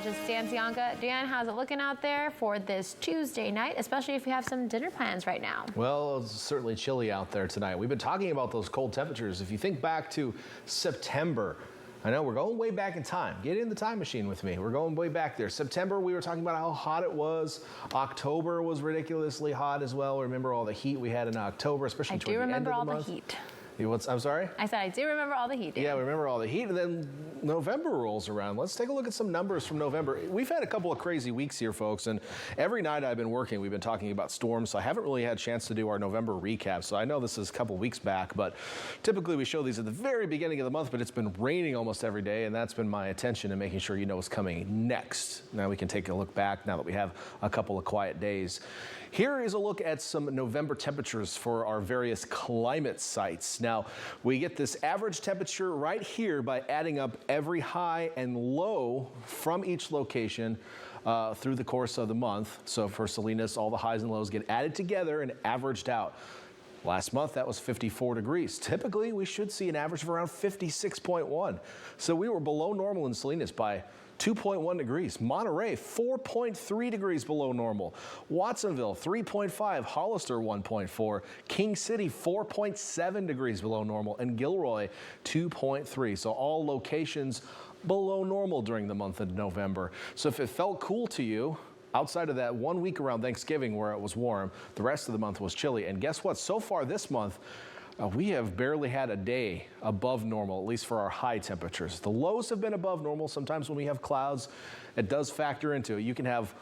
meteorologist Dan Cianca. Dan, how's it looking out there for this Tuesday night, especially if you have some dinner plans right now? Well, it's certainly chilly out there tonight. We've been talking about those cold temperatures. If you think back to September, I know we're going way back in time. Get in the time machine with me. We're going way back there. September, we were talking about how hot it was. October was ridiculously hot as well. Remember all the heat we had in October, especially toward the end of the month. I do remember all the heat. I'm sorry? I said I do remember all the heat. Dan. Yeah, we remember all the heat. And then November rolls around. Let's take a look at some numbers from November. We've had a couple of crazy weeks here, folks. And every night I've been working, we've been talking about storms. So I haven't really had a chance to do our November recap. So I know this is a couple weeks back, but typically we show these at the very beginning of the month. But it's been raining almost every day. And that's been my attention in making sure you know what's coming next. Now we can take a look back now that we have a couple of quiet days. Here is a look at some November temperatures for our various climate sites. Now, we get this average temperature right here by adding up every high and low from each location through the course of the month. So for Salinas, all the highs and lows get added together and averaged out. Last month, that was 54 degrees. Typically, we should see an average of around 56.1. So we were below normal in Salinas by 2.1 degrees. Monterey, 4.3 degrees below normal. Watsonville, 3.5. Hollister, 1.4. King City, 4.7 degrees below normal. And Gilroy, 2.3. So all locations below normal during the month of November. So if it felt cool to you, outside of that 1 week around Thanksgiving where it was warm, the rest of the month was chilly. And guess what? So far this month, we have barely had a day above normal, at least for our high temperatures. The lows have been above normal. Sometimes when we have clouds, it does factor into it. You can have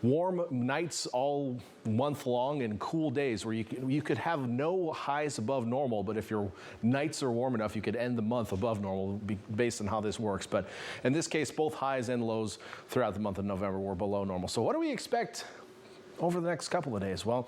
warm nights all month long and cool days where you could have no highs above normal, but if your nights are warm enough, you could end the month above normal based on how this works. But in this case, both highs and lows throughout the month of November were below normal. So what do we expect over the next couple of days? Well,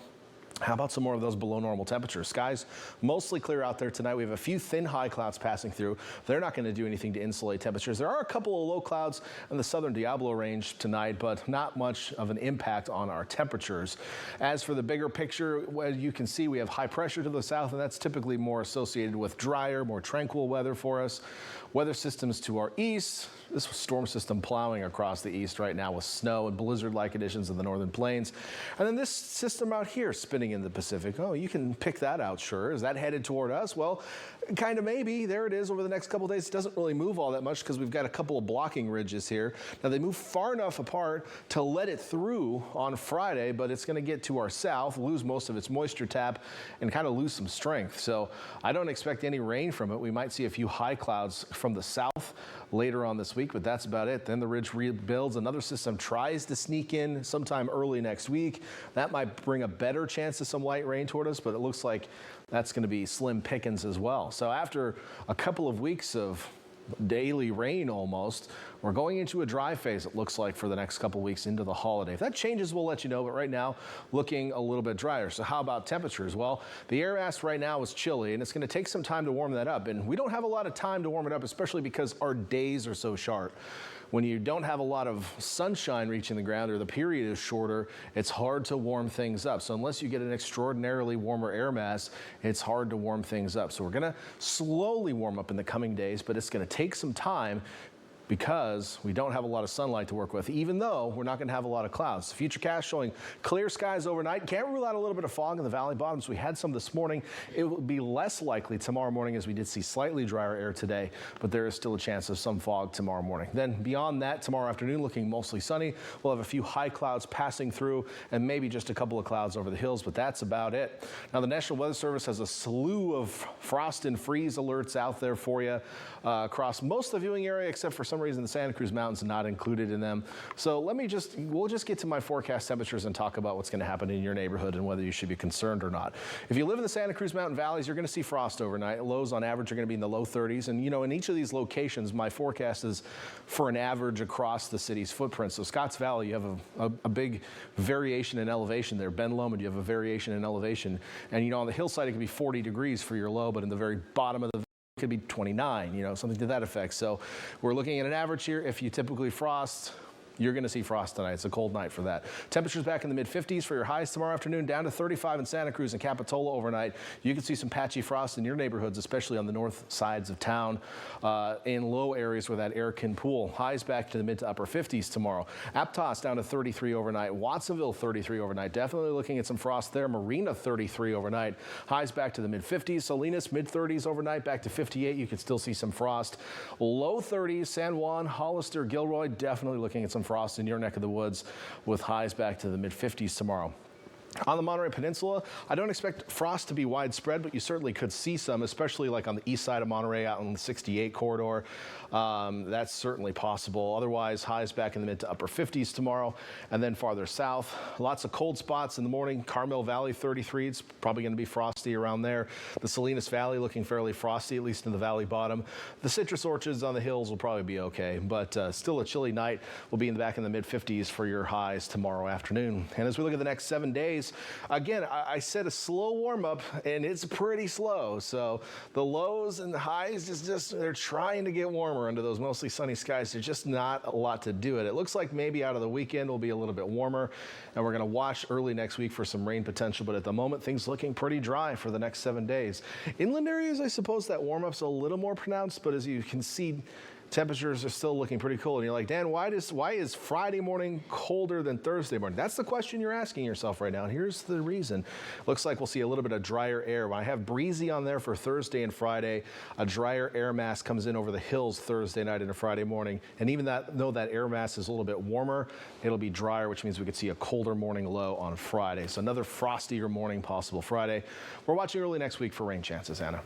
how about some more of those below normal temperatures? Skies mostly clear out there tonight. We have a few thin high clouds passing through. They're not going to do anything to insulate temperatures. There are a couple of low clouds in the southern Diablo range tonight, but not much of an impact on our temperatures. As for the bigger picture, as you can see, we have high pressure to the south, and that's typically more associated with drier, more tranquil weather for us. Weather systems to our east. This storm system plowing across the east right now with snow and blizzard-like conditions in the northern plains. And then this system out here spinning in the Pacific. Oh, you can pick that out, sure. Is that headed toward us? Well, kind of maybe. There it is over the next couple of days. It doesn't really move all that much because we've got a couple of blocking ridges here. Now, they move far enough apart to let it through on Friday, but it's going to get to our south, lose most of its moisture tap, and kind of lose some strength. So I don't expect any rain from it. We might see a few high clouds from the south later on this week, but that's about it. Then the ridge rebuilds. Another system tries to sneak in sometime early next week. That might bring a better chance of some light rain toward us, but it looks like that's going to be slim pickings as well. So after a couple of weeks of daily rain almost, we're going into a dry phase, it looks like, for the next couple of weeks into the holiday. If that changes, we'll let you know, but right now looking a little bit drier. So how about temperatures? Well, the air mass right now is chilly, and it's going to take some time to warm that up, and we don't have a lot of time to warm it up, especially because our days are so sharp. When you don't have a lot of sunshine reaching the ground or the period is shorter, it's hard to warm things up. So unless you get an extraordinarily warmer air mass, it's hard to warm things up. So we're going to slowly warm up in the coming days, but it's going to take some time because we don't have a lot of sunlight to work with, even though we're not going to have a lot of clouds. Futurecast showing clear skies overnight. Can't rule out a little bit of fog in the valley bottoms. We had some this morning. It will be less likely tomorrow morning as we did see slightly drier air today, but there is still a chance of some fog tomorrow morning. Then beyond that, tomorrow afternoon looking mostly sunny. We'll have a few high clouds passing through and maybe just a couple of clouds over the hills, but that's about it. Now, the National Weather Service has a slew of frost and freeze alerts out there for you across most of the viewing area, except for some reason the Santa Cruz Mountains are not included in them. So we'll just get to my forecast temperatures and talk about what's going to happen in your neighborhood and whether you should be concerned or not. If you live in the Santa Cruz Mountain Valleys, you're going to see frost overnight. Lows on average are going to be in the low 30s. And, you know, in each of these locations, my forecast is for an average across the city's footprint. So Scotts Valley, you have a big variation in elevation there. Ben Lomond, you have a variation in elevation. And, you know, on the hillside, it can be 40 degrees for your low, but in the very bottom of the could be 29, you know, something to that effect. So we're looking at an average here. If you typically frost, you're going to see frost tonight. It's a cold night for that. Temperatures back in the mid-50s for your highs tomorrow afternoon, down to 35 in Santa Cruz and Capitola overnight. You can see some patchy frost in your neighborhoods, especially on the north sides of town, in low areas where that air can pool. Highs back to the mid to upper 50s tomorrow. Aptos down to 33 overnight. Watsonville 33 overnight. Definitely looking at some frost there. Marina 33 overnight. Highs back to the mid-50s. Salinas mid-30s overnight, back to 58. You can still see some frost. Low 30s. San Juan, Hollister, Gilroy, definitely looking at some frost in your neck of the woods with highs back to the mid-50s tomorrow. On the Monterey Peninsula, I don't expect frost to be widespread, but you certainly could see some, especially like on the east side of Monterey out on the 68 corridor. That's certainly possible. Otherwise, highs back in the mid to upper 50s tomorrow. And then farther south, lots of cold spots in the morning. Carmel Valley 33, it's probably going to be frosty around there. The Salinas Valley looking fairly frosty, at least in the valley bottom. The citrus orchards on the hills will probably be okay, but still a chilly night. We'll be back in the mid 50s for your highs tomorrow afternoon. And as we look at the next 7 days, again, I said a slow warm up, and it's pretty slow. So the lows and the highs they're trying to get warmer under those mostly sunny skies. There's just not a lot to do it. It looks like maybe out of the weekend will be a little bit warmer, and we're going to watch early next week for some rain potential. But at the moment, things looking pretty dry for the next 7 days. Inland areas, I suppose that warm up's a little more pronounced, but as you can see, temperatures are still looking pretty cool. And you're like, Dan, why is Friday morning colder than Thursday morning? That's the question you're asking yourself right now. And here's the reason. Looks like we'll see a little bit of drier air. When I have breezy on there for Thursday and Friday, a drier air mass comes in over the hills Thursday night into Friday morning. And even though that air mass is a little bit warmer, it'll be drier, which means we could see a colder morning low on Friday. So another frostier morning possible Friday. We're watching early next week for rain chances, Anna.